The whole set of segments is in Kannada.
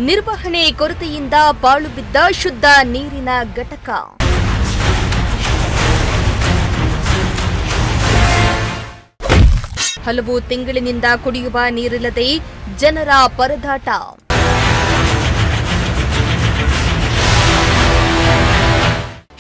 ನಿರ್ವಹಣೆ ಕೊರತೆಯಿಂದ ಪಾಳು ಬಿದ್ದ ಶುದ್ಧ ನೀರಿನ ಘಟಕ. ಹಲವು ತಿಂಗಳಿನಿಂದ ಕುಡಿಯುವ ನೀರಿಲ್ಲದೆ ಜನರ ಪರದಾಟ.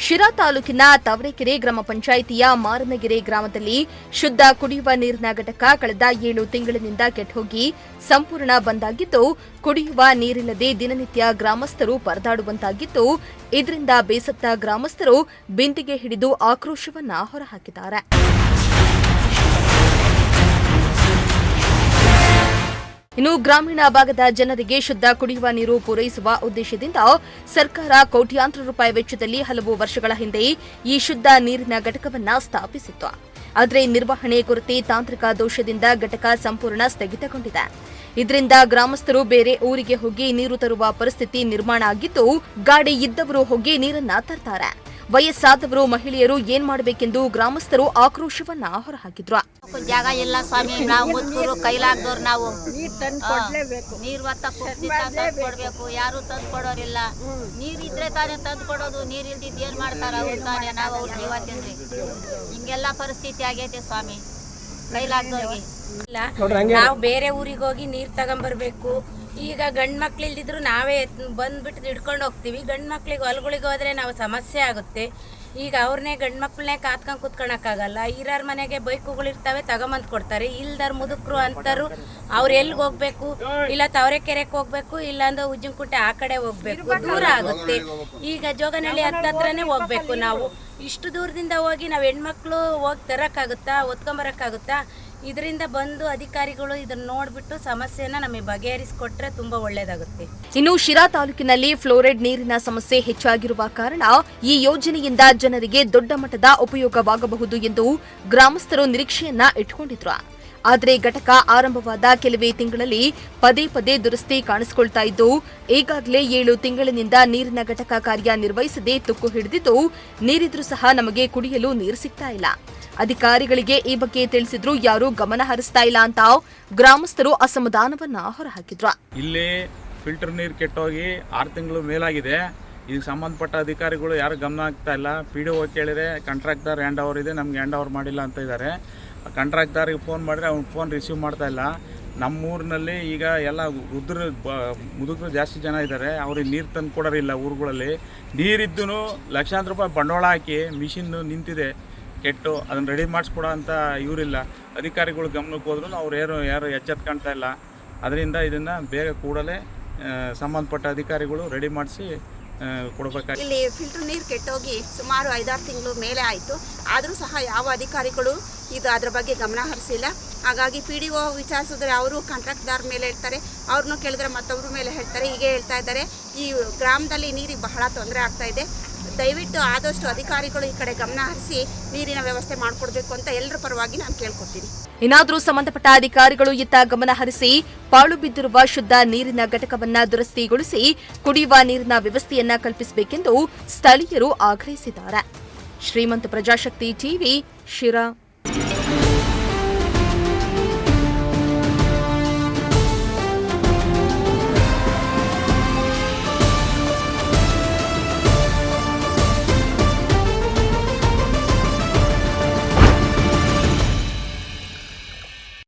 ಶಿರಾ ತಾಲೂಕಿನ ತಾವರೆಕೆರೆ ಗ್ರಾಮ ಪಂಚಾಯಿತಿಯ ಮಾರನಗೆರೆ ಗ್ರಾಮದಲ್ಲಿ ಶುದ್ಧ ಕುಡಿಯುವ ನೀರಿನ ಘಟಕ ಕಳೆದ 7 ತಿಂಗಳಿನಿಂದ ಕೆಟ್ಟೋಗಿ ಸಂಪೂರ್ಣ ಬಂದ್ ಆಗಿದ್ದು, ಕುಡಿಯುವ ನೀರಿಲ್ಲದೆ ದಿನನಿತ್ಯ ಗ್ರಾಮಸ್ಥರು ಪರದಾಡುವಂತಾಗಿದ್ದು, ಇದರಿಂದ ಬೇಸತ್ತ ಗ್ರಾಮಸ್ಥರು ಬಿಂದಿಗೆ ಹಿಡಿದು ಆಕ್ರೋಶವನ್ನ ಹೊರಹಾಕಿದ್ದಾರೆ. ಇನ್ನು ಗ್ರಾಮೀಣ ಭಾಗದ ಜನರಿಗೆ ಶುದ್ಧ ಕುಡಿಯುವ ನೀರು ಪೂರೈಸುವ ಉದ್ದೇಶದಿಂದ ಸರ್ಕಾರ ಕೋಟ್ಯಾಂತರ ರೂಪಾಯಿ ವೆಚ್ಚದಲ್ಲಿ ಹಲವು ವರ್ಷಗಳ ಹಿಂದೆ ಈ ಶುದ್ಧ ನೀರಿನ ಘಟಕವನ್ನು ಸ್ಥಾಪಿಸಿತ್ತು. ಆದರೆ ನಿರ್ವಹಣೆ ಕೊರತೆ, ತಾಂತ್ರಿಕ ದೋಷದಿಂದ ಘಟಕ ಸಂಪೂರ್ಣ ಸ್ಥಗಿತಗೊಂಡಿದೆ. ಇದರಿಂದ ಗ್ರಾಮಸ್ಥರು ಬೇರೆ ಊರಿಗೆ ಹೋಗಿ ನೀರು ತರುವ ಪರಿಸ್ಥಿತಿ ನಿರ್ಮಾಣ ಆಗಿದ್ದು, ಗಾಡಿ ಇದ್ದವರು ಹೋಗಿ ನೀರನ್ನ ತರ್ತಾರೆ. ವಯಸ್ಸಾದವರು, ಮಹಿಳೆಯರು ಏನ್ ಮಾಡಬೇಕೆಂದು ಗ್ರಾಮಸ್ಥರು ಆಕ್ರೋಶವನ್ನ ಹೊರಹಾಕಿದ್ರು. ಜಾಗ ಇಲ್ಲ ಸ್ವಾಮಿ, ನಾವು ಮುದುಕರು ಕೈಲಾಗ್ದವ್ರು, ನಾವು ನೀರು ಕೊಡ್ಬೇಕು, ಯಾರು ತಂದು ಕೊಡೋರಿಲ್ಲ. ನೀರಿದ್ರೆ ತಾನೇ ತಂದು ಕೊಡೋದು, ನೀರ್ ಇಲ್ದಿದ್ದು ಏನ್ ಮಾಡ್ತಾರ ಅವ್ರು ತಾನೇ, ನಾವು ಅವ್ರ ಜೀವ ತಿಂದ್ರಿ. ಹಿಂಗೆಲ್ಲ ಪರಿಸ್ಥಿತಿ ಆಗೈತೆ ಸ್ವಾಮಿ ಕೈಲಾಗ್ದವ್ರಿಗೆ. ನಾವು ಬೇರೆ ಊರಿಗೆ ಹೋಗಿ ನೀರ್ ತಗೊಂಬರ್ಬೇಕು. ಈಗ ಗಂಡು ಮಕ್ಳು ಇಲ್ದಿದ್ರು ನಾವೇ ಬಂದ್ಬಿಟ್ಟು ಹಿಡ್ಕೊಂಡು ಹೋಗ್ತೀವಿ. ಗಂಡು ಮಕ್ಳಿಗೆ ಹೊಲಗಳಿಗೆ ಹೋದ್ರೆ ನಾವು ಸಮಸ್ಯೆ ಆಗುತ್ತೆ. ಈಗ ಅವ್ರನ್ನೇ ಗಂಡು ಮಕ್ಕಳನ್ನೇ ಕಾತ್ಕೊಂಡು ಕೂತ್ಕೊಳಕ್ಕಾಗಲ್ಲ. ಇರೋರ್ ಮನೆಗೆ ಬೈಕುಗಳಿರ್ತವೆ, ತಗೊಂಬಂದು ಕೊಡ್ತಾರೆ. ಇಲ್ದಾರ ಮುದುಕರು ಅಂತಾರು ಅವ್ರು ಎಲ್ಲಿಗೆ ಹೋಗ್ಬೇಕು, ಇಲ್ಲ ತಾವರೆಕೆರೆಗೆ ಹೋಗ್ಬೇಕು, ಇಲ್ಲಾಂದ್ರೆ ಉಜ್ಜನಕುಂಟೆ ಆ ಕಡೆ ಹೋಗ್ಬೇಕು, ದೂರ ಆಗುತ್ತೆ. ಈಗ ಜೋಗನಹಳ್ಳಿ ಹತ್ರನೇ ಹೋಗ್ಬೇಕು. ನಾವು ಇಷ್ಟು ದೂರದಿಂದ ಹೋಗಿ ನಾವು ಹೆಣ್ಮಕ್ಳು ಹೋಗಿ ತರಕ್ಕಾಗುತ್ತಾ, ಒತ್ಕೊಂಬರಕ್ಕಾಗುತ್ತಾ? ಇದರಿಂದ ಬಂದು ಅಧಿಕಾರಿಗಳು ಇದನ್ನ ನೋಡ್ಬಿಟ್ಟು ಸಮಸ್ಯೆನ ನಮಗೆ ಬಗೆಹರಿಸಿಕೊಟ್ರೆ ತುಂಬಾ ಒಳ್ಳೇದಾಗುತ್ತೆ. ಇನ್ನು ಶಿರಾ ತಾಲೂಕಿನಲ್ಲಿ ಫ್ಲೋರೈಡ್ ನೀರಿನ ಸಮಸ್ಯೆ ಹೆಚ್ಚಾಗಿರುವ ಕಾರಣ ಈ ಯೋಜನೆಯಿಂದ ಜನರಿಗೆ ದೊಡ್ಡ ಮಟ್ಟದ ಉಪಯೋಗವಾಗಬಹುದು ಎಂದು ಗ್ರಾಮಸ್ಥರು ನಿರೀಕ್ಷೆಯನ್ನ ಇಟ್ಟುಕೊಂಡಿದ್ರು. ಆದರೆ ಘಟಕ ಆರಂಭವಾದ ಕೆಲವೇ ತಿಂಗಳಲ್ಲಿ ಪದೇ ಪದೇ ದುರಸ್ತಿ ಕಾಣಿಸಿಕೊಳ್ತಾ ಇದ್ದು, ಈಗಾಗಲೇ 7 ತಿಂಗಳಿನಿಂದ ನೀರಿನ ಘಟಕ ಕಾರ್ಯನಿರ್ವಹಿಸದೆ ತುಕ್ಕು ಹಿಡಿದಿದ್ದು, ನೀರಿದ್ರೂ ಸಹ ನಮಗೆ ಕುಡಿಯಲು ನೀರು ಸಿಗ್ತಾ ಇಲ್ಲ. ಅಧಿಕಾರಿಗಳಿಗೆ ಈ ಬಗ್ಗೆ ತಿಳಿಸಿದ್ರು ಯಾರು ಗಮನ ಹರಿಸ್ತಾ ಇಲ್ಲ ಅಂತ ಗ್ರಾಮಸ್ಥರು ಅಸಮಾಧಾನವನ್ನ ಹೊರಹಾಕಿದ್ರು. ಇಲ್ಲಿ ಫಿಲ್ಟರ್ ನೀರು ಕೆಟ್ಟೋಗಿ 6 ತಿಂಗಳು ಮೇಲಾಗಿದೆ. ಇದಕ್ಕೆ ಸಂಬಂಧಪಟ್ಟ ಅಧಿಕಾರಿಗಳು ಯಾರು ಗಮನ ಆಗ್ತಾ ಇಲ್ಲ. PDO ಕೇಳಿದ್ರೆ ಕಾಂಟ್ರಾಕ್ಟರ್ ಹ್ಯಾಂಡ್ ಓವರ್ ಇದೆ, ನಮ್ಗೆ ಹ್ಯಾಂಡ್ ಓವರ್ ಮಾಡಿಲ್ಲ ಅಂತ ಇದ್ದಾರೆ. ಕಾಂಟ್ರಾಕ್ಟರ್ಗೆ ಫೋನ್ ಮಾಡಿದ್ರೆ ಅವ್ನು ಫೋನ್ ರಿಸೀವ್ ಮಾಡ್ತಾ ಇಲ್ಲ. ನಮ್ಮೂರಿನಲ್ಲಿ ಈಗ ಎಲ್ಲ ಮುದುಕರು ಜಾಸ್ತಿ ಜನ ಇದ್ದಾರೆ. ಅವ್ರಿಗೆ ನೀರು ತಂದು ಕೊಡೋರಿಲ್ಲ. ಊರುಗಳಲ್ಲಿ ನೀರಿದ್ದೂ ಲಕ್ಷಾಂತರ ರೂಪಾಯಿ ಬಂಡವಾಳ ಹಾಕಿ ಮಿಷಿನ್ ನಿಂತಿದೆ ಕೆಟ್ಟು, ಅದನ್ನು ರೆಡಿ ಮಾಡಿಸ್ಕೊಡೋ ಅಂತ ಇವರಿಲ್ಲ. ಅಧಿಕಾರಿಗಳು ಗಮನಕ್ಕೆ ಹೋದ್ರೂ ಅವ್ರು ಯಾರು ಎಚ್ಚೆತ್ತು ಕಾಣ್ತಾ ಇಲ್ಲ. ಅದರಿಂದ ಇದನ್ನು ಬೇಗ ಕೂಡಲೇ ಸಂಬಂಧಪಟ್ಟ ಅಧಿಕಾರಿಗಳು ರೆಡಿ ಮಾಡಿಸಿ ಕೊಡಬೇಕಾಗಿ. ಇಲ್ಲಿ ಫಿಲ್ಟರ್ ನೀರು ಕೆಟ್ಟೋಗಿ ಸುಮಾರು 5-6 ತಿಂಗಳು ಮೇಲೆ ಆಯಿತು. ಆದರೂ ಸಹ ಯಾವ ಅಧಿಕಾರಿಗಳು ಅದರ ಬಗ್ಗೆ ಗಮನ ಹರಿಸಿಲ್ಲ. ಹಾಗಾಗಿ PDO ವಿಚಾರಿಸಿದ್ರೆ ಅವರು ಕಾಂಟ್ರಾಕ್ಟ್ದಾರ್ ಮೇಲೆ ಹೇಳ್ತಾರೆ, ಅವ್ರನ್ನೂ ಕೇಳಿದ್ರೆ ಮತ್ತೊಬ್ಬರ ಮೇಲೆ ಹೇಳ್ತಾರೆ. ಹೀಗೆ ಹೇಳ್ತಾ ಇದ್ದಾರೆ. ಈ ಗ್ರಾಮದಲ್ಲಿ ನೀರಿಗೆ ಬಹಳ ತೊಂದರೆ ಆಗ್ತಾ ಇದೆ. ದಯವಿಟ್ಟು ಆದಷ್ಟು ಅಧಿಕಾರಿಗಳು ಈ ಕಡೆ ಗಮನ ಹರಿಸಿ ನೀರಿನ ವ್ಯವಸ್ಥೆ ಮಾಡಿಕೊಡ್ಬೇಕು ಅಂತ ಎಲ್ಲರ ಪರವಾಗಿ ನಾನು ಕೇಳ್ಕೊತೀನಿ. ಇನ್ನಾದರೂ ಸಂಬಂಧಪಟ್ಟ ಅಧಿಕಾರಿಗಳು ಇತ್ತ ಗಮನ ಹರಿಸಿ ಪಾಳು ಬಿದ್ದಿರುವ ಶುದ್ಧ ನೀರಿನ ಘಟಕವನ್ನ ದುರಸ್ತಿಗೊಳಿಸಿ ಕುಡಿಯುವ ನೀರಿನ ವ್ಯವಸ್ಥೆಯನ್ನ ಕಲ್ಪಿಸಬೇಕೆಂದು ಸ್ಥಳೀಯರು ಆಗ್ರಹಿಸಿದ್ದಾರೆ. ಶ್ರೀಮಂತ ಪ್ರಜಾಶಕ್ತಿ ಟಿವಿ, ಶಿರಾ.